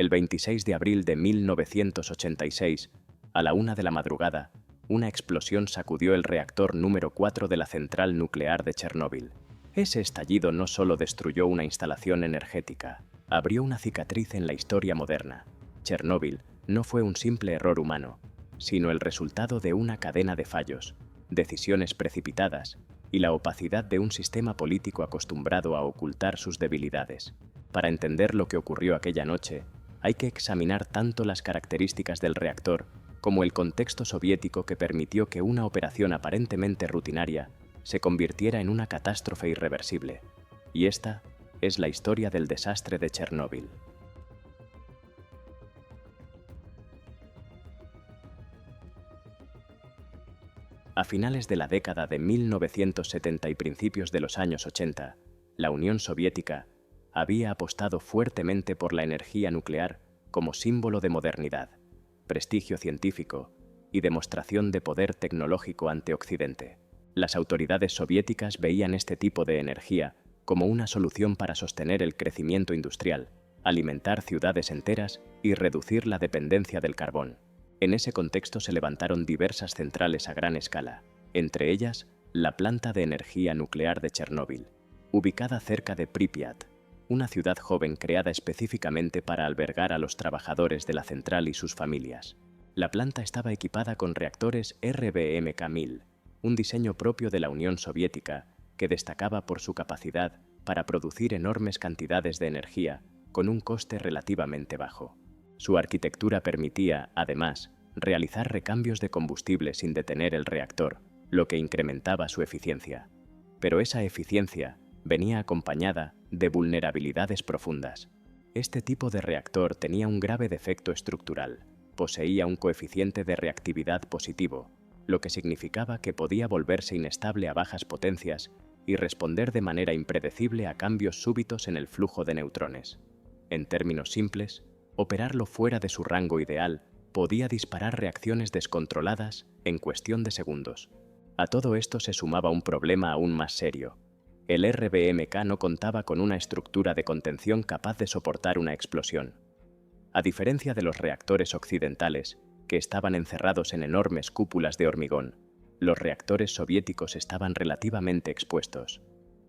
El 26 de abril de 1986, a la 1 de la madrugada, una explosión sacudió el reactor número 4 de la central nuclear de Chernóbil. Ese estallido no solo destruyó una instalación energética, abrió una cicatriz en la historia moderna. Chernóbil no fue un simple error humano, sino el resultado de una cadena de fallos, decisiones precipitadas y la opacidad de un sistema político acostumbrado a ocultar sus debilidades. Para entender lo que ocurrió aquella noche, hay que examinar tanto las características del reactor como el contexto soviético que permitió que una operación aparentemente rutinaria se convirtiera en una catástrofe irreversible. Y esta es la historia del desastre de Chernóbil. A finales de la década de 1970 y principios de los años 80, la Unión Soviética había apostado fuertemente por la energía nuclear como símbolo de modernidad, prestigio científico y demostración de poder tecnológico ante Occidente. Las autoridades soviéticas veían este tipo de energía como una solución para sostener el crecimiento industrial, alimentar ciudades enteras y reducir la dependencia del carbón. En ese contexto se levantaron diversas centrales a gran escala, entre ellas la planta de energía nuclear de Chernóbil, ubicada cerca de Pripyat, una ciudad joven creada específicamente para albergar a los trabajadores de la central y sus familias. La planta estaba equipada con reactores RBMK-1000, un diseño propio de la Unión Soviética que destacaba por su capacidad para producir enormes cantidades de energía con un coste relativamente bajo. Su arquitectura permitía, además, realizar recambios de combustible sin detener el reactor, lo que incrementaba su eficiencia. Pero esa eficiencia venía acompañada de vulnerabilidades profundas. Este tipo de reactor tenía un grave defecto estructural. Poseía un coeficiente de reactividad positivo, lo que significaba que podía volverse inestable a bajas potencias y responder de manera impredecible a cambios súbitos en el flujo de neutrones. En términos simples, operarlo fuera de su rango ideal podía disparar reacciones descontroladas en cuestión de segundos. A todo esto se sumaba un problema aún más serio. El RBMK no contaba con una estructura de contención capaz de soportar una explosión. A diferencia de los reactores occidentales, que estaban encerrados en enormes cúpulas de hormigón, los reactores soviéticos estaban relativamente expuestos.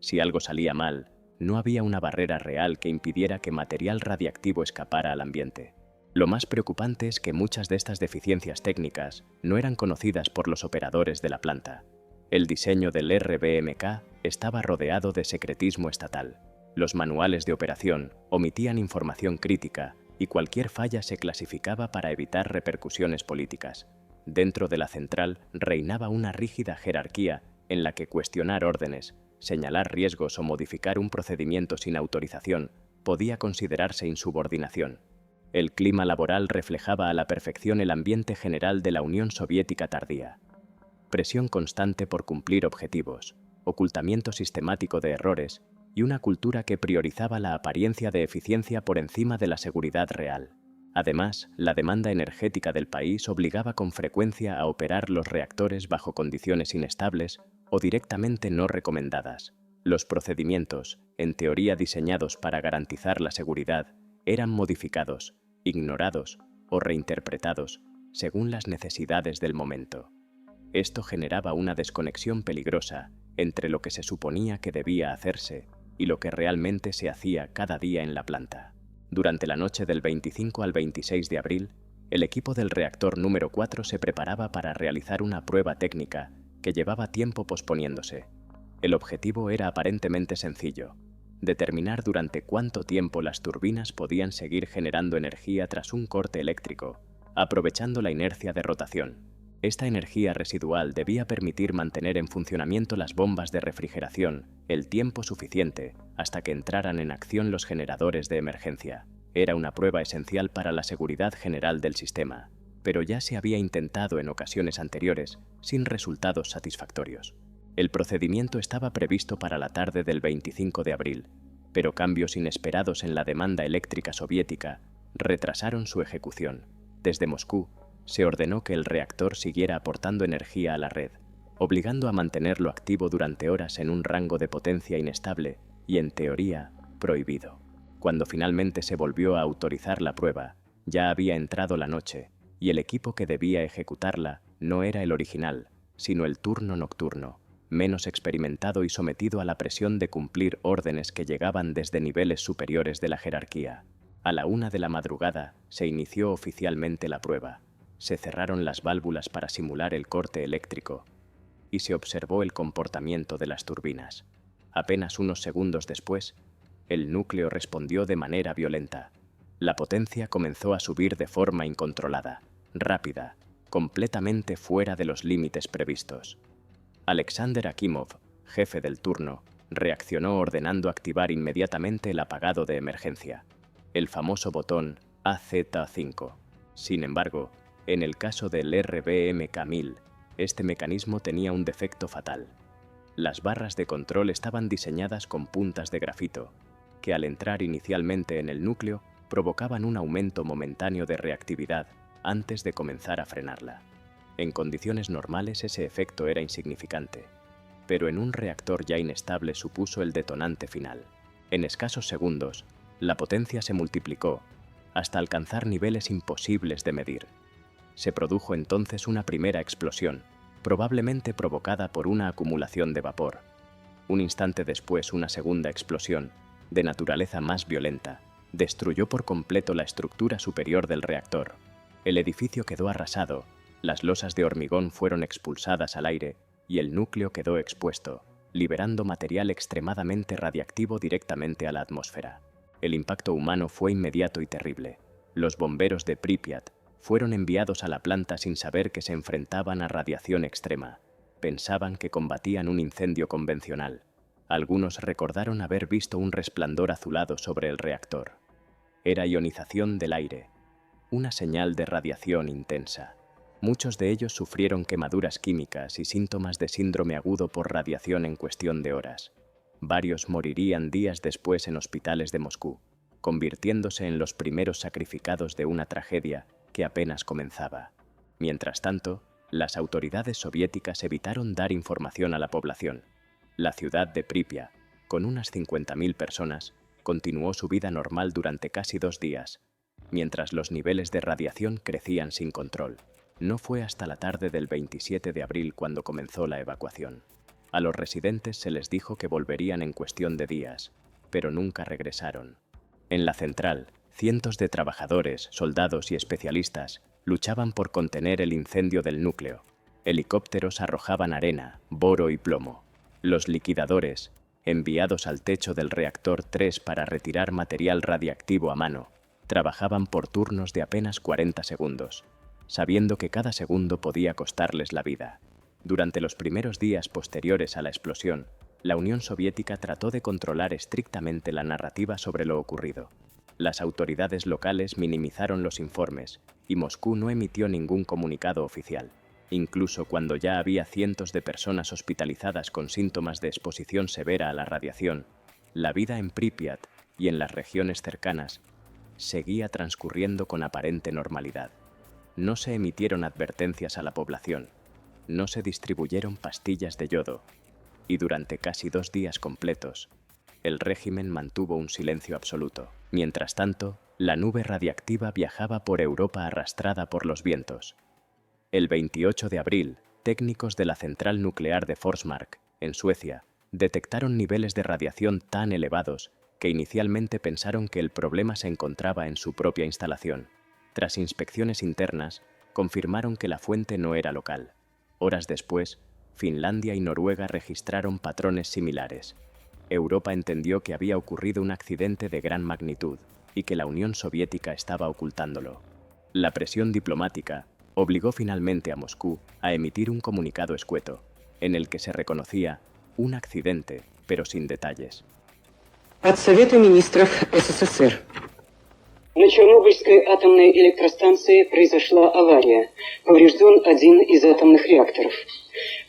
Si algo salía mal, no había una barrera real que impidiera que material radiactivo escapara al ambiente. Lo más preocupante es que muchas de estas deficiencias técnicas no eran conocidas por los operadores de la planta. El diseño del RBMK estaba rodeado de secretismo estatal. Los manuales de operación omitían información crítica y cualquier falla se clasificaba para evitar repercusiones políticas. Dentro de la central reinaba una rígida jerarquía en la que cuestionar órdenes, señalar riesgos o modificar un procedimiento sin autorización podía considerarse insubordinación. El clima laboral reflejaba a la perfección el ambiente general de la Unión Soviética tardía. Presión constante por cumplir objetivos, ocultamiento sistemático de errores y una cultura que priorizaba la apariencia de eficiencia por encima de la seguridad real. Además, la demanda energética del país obligaba con frecuencia a operar los reactores bajo condiciones inestables o directamente no recomendadas. Los procedimientos, en teoría diseñados para garantizar la seguridad, eran modificados, ignorados o reinterpretados según las necesidades del momento. Esto generaba una desconexión peligrosa entre lo que se suponía que debía hacerse y lo que realmente se hacía cada día en la planta. Durante la noche del 25 al 26 de abril, el equipo del reactor número 4 se preparaba para realizar una prueba técnica que llevaba tiempo posponiéndose. El objetivo era aparentemente sencillo: determinar durante cuánto tiempo las turbinas podían seguir generando energía tras un corte eléctrico, aprovechando la inercia de rotación. Esta energía residual debía permitir mantener en funcionamiento las bombas de refrigeración el tiempo suficiente hasta que entraran en acción los generadores de emergencia. Era una prueba esencial para la seguridad general del sistema, pero ya se había intentado en ocasiones anteriores sin resultados satisfactorios. El procedimiento estaba previsto para la tarde del 25 de abril, pero cambios inesperados en la demanda eléctrica soviética retrasaron su ejecución. Desde Moscú, se ordenó que el reactor siguiera aportando energía a la red, obligando a mantenerlo activo durante horas en un rango de potencia inestable y, en teoría, prohibido. Cuando finalmente se volvió a autorizar la prueba, ya había entrado la noche, y el equipo que debía ejecutarla no era el original, sino el turno nocturno, menos experimentado y sometido a la presión de cumplir órdenes que llegaban desde niveles superiores de la jerarquía. A la 1 de la madrugada se inició oficialmente la prueba. Se cerraron las válvulas para simular el corte eléctrico y se observó el comportamiento de las turbinas. Apenas unos segundos después, el núcleo respondió de manera violenta. La potencia comenzó a subir de forma incontrolada, rápida, completamente fuera de los límites previstos. Alexander Akimov, jefe del turno, reaccionó ordenando activar inmediatamente el apagado de emergencia, el famoso botón AZ5. Sin embargo, en el caso del RBMK-1000, este mecanismo tenía un defecto fatal. Las barras de control estaban diseñadas con puntas de grafito, que al entrar inicialmente en el núcleo provocaban un aumento momentáneo de reactividad antes de comenzar a frenarla. En condiciones normales ese efecto era insignificante, pero en un reactor ya inestable supuso el detonante final. En escasos segundos, la potencia se multiplicó hasta alcanzar niveles imposibles de medir. Se produjo entonces una primera explosión, probablemente provocada por una acumulación de vapor. Un instante después, una segunda explosión, de naturaleza más violenta, destruyó por completo la estructura superior del reactor. El edificio quedó arrasado, las losas de hormigón fueron expulsadas al aire y el núcleo quedó expuesto, liberando material extremadamente radiactivo directamente a la atmósfera. El impacto humano fue inmediato y terrible. Los bomberos de Pripyat fueron enviados a la planta sin saber que se enfrentaban a radiación extrema. Pensaban que combatían un incendio convencional. Algunos recordaron haber visto un resplandor azulado sobre el reactor. Era ionización del aire, una señal de radiación intensa. Muchos de ellos sufrieron quemaduras químicas y síntomas de síndrome agudo por radiación en cuestión de horas. Varios morirían días después en hospitales de Moscú, convirtiéndose en los primeros sacrificados de una tragedia que apenas comenzaba. Mientras tanto, las autoridades soviéticas evitaron dar información a la población. La ciudad de Pripyat, con unas 50.000 personas, continuó su vida normal durante casi 2 días, mientras los niveles de radiación crecían sin control. No fue hasta la tarde del 27 de abril cuando comenzó la evacuación. A los residentes se les dijo que volverían en cuestión de días, pero nunca regresaron. En la central, cientos de trabajadores, soldados y especialistas luchaban por contener el incendio del núcleo. Helicópteros arrojaban arena, boro y plomo. Los liquidadores, enviados al techo del reactor 3 para retirar material radiactivo a mano, trabajaban por turnos de apenas 40 segundos, sabiendo que cada segundo podía costarles la vida. Durante los primeros días posteriores a la explosión, la Unión Soviética trató de controlar estrictamente la narrativa sobre lo ocurrido. Las autoridades locales minimizaron los informes y Moscú no emitió ningún comunicado oficial. Incluso cuando ya había cientos de personas hospitalizadas con síntomas de exposición severa a la radiación, la vida en Pripyat y en las regiones cercanas seguía transcurriendo con aparente normalidad. No se emitieron advertencias a la población, no se distribuyeron pastillas de yodo, y durante casi 2 días completos, el régimen mantuvo un silencio absoluto. Mientras tanto, la nube radiactiva viajaba por Europa arrastrada por los vientos. El 28 de abril, técnicos de la central nuclear de Forsmark, en Suecia, detectaron niveles de radiación tan elevados que inicialmente pensaron que el problema se encontraba en su propia instalación. Tras inspecciones internas, confirmaron que la fuente no era local. Horas después, Finlandia y Noruega registraron patrones similares. Europa entendió que había ocurrido un accidente de gran magnitud y que la Unión Soviética estaba ocultándolo. La presión diplomática obligó finalmente a Moscú a emitir un comunicado escueto, en el que se reconocía un accidente, pero sin detalles. От Совета Министров СССР. На Чернобыльской атомной электростанции произошла авария. Поврежден один из атомных реакторов.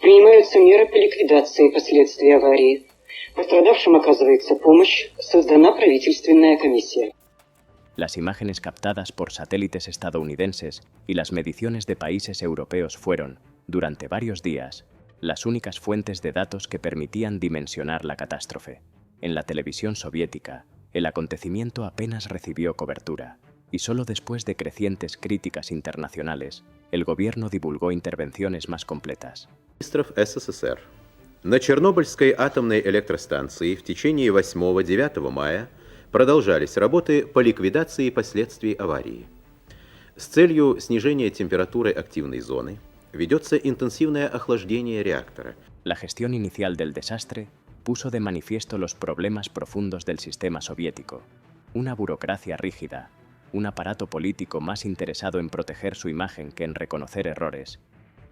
Принимаются меры по ликвидации последствий аварии. Пострадавшим оказывается помощь. Создана правительственная комиссия. Las imágenes captadas por satélites estadounidenses y las mediciones de países europeos fueron, durante varios días, las únicas fuentes de datos que permitían dimensionar la catástrofe. En la televisión soviética, El acontecimiento apenas recibió cobertura, y solo después de crecientes críticas internacionales, el gobierno divulgó intervenciones más completas. Министров СССР. На Чернобыльской атомной электростанции в течение 8-9 мая продолжались работы по ликвидации последствий аварии. С целью снижения температуры активной зоны ведется интенсивное охлаждение реактора. La gestión inicial del desastre puso de manifiesto los problemas profundos del sistema soviético, una burocracia rígida, un aparato político más interesado en proteger su imagen que en reconocer errores,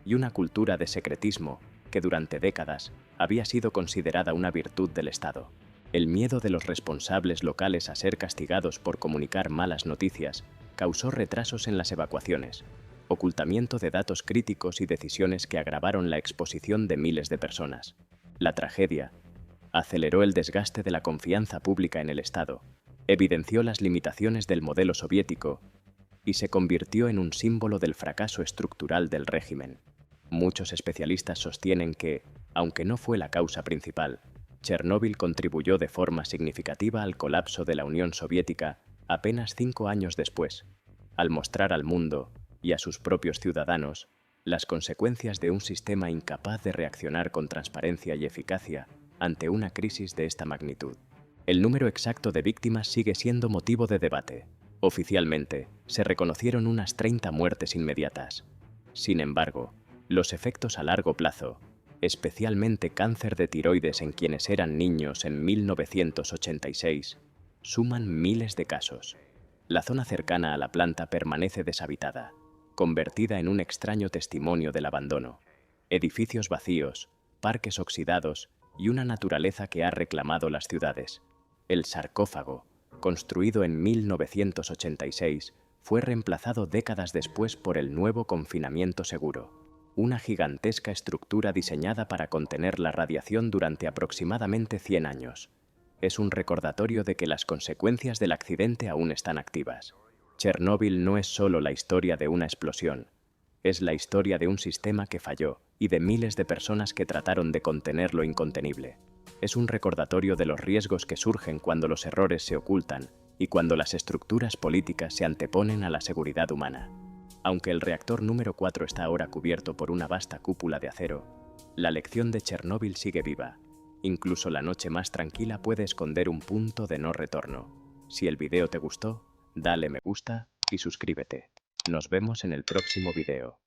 y una cultura de secretismo que durante décadas había sido considerada una virtud del Estado. El miedo de los responsables locales a ser castigados por comunicar malas noticias causó retrasos en las evacuaciones, ocultamiento de datos críticos y decisiones que agravaron la exposición de miles de personas. La tragedia aceleró el desgaste de la confianza pública en el Estado, evidenció las limitaciones del modelo soviético y se convirtió en un símbolo del fracaso estructural del régimen. Muchos especialistas sostienen que, aunque no fue la causa principal, Chernóbil contribuyó de forma significativa al colapso de la Unión Soviética apenas 5 años después, al mostrar al mundo y a sus propios ciudadanos las consecuencias de un sistema incapaz de reaccionar con transparencia y eficacia ante una crisis de esta magnitud. El número exacto de víctimas sigue siendo motivo de debate. Oficialmente, se reconocieron unas 30 muertes inmediatas. Sin embargo, los efectos a largo plazo, especialmente cáncer de tiroides en quienes eran niños en 1986, suman miles de casos. La zona cercana a la planta permanece deshabitada, convertida en un extraño testimonio del abandono. Edificios vacíos, parques oxidados y una naturaleza que ha reclamado las ciudades. El sarcófago, construido en 1986, fue reemplazado décadas después por el nuevo confinamiento seguro, una gigantesca estructura diseñada para contener la radiación durante aproximadamente 100 años. Es un recordatorio de que las consecuencias del accidente aún están activas. Chernóbil no es solo la historia de una explosión, es la historia de un sistema que falló y de miles de personas que trataron de contener lo incontenible. Es un recordatorio de los riesgos que surgen cuando los errores se ocultan y cuando las estructuras políticas se anteponen a la seguridad humana. Aunque el reactor número 4 está ahora cubierto por una vasta cúpula de acero, la lección de Chernóbil sigue viva. Incluso la noche más tranquila puede esconder un punto de no retorno. Si el video te gustó, dale me gusta y suscríbete. Nos vemos en el próximo video.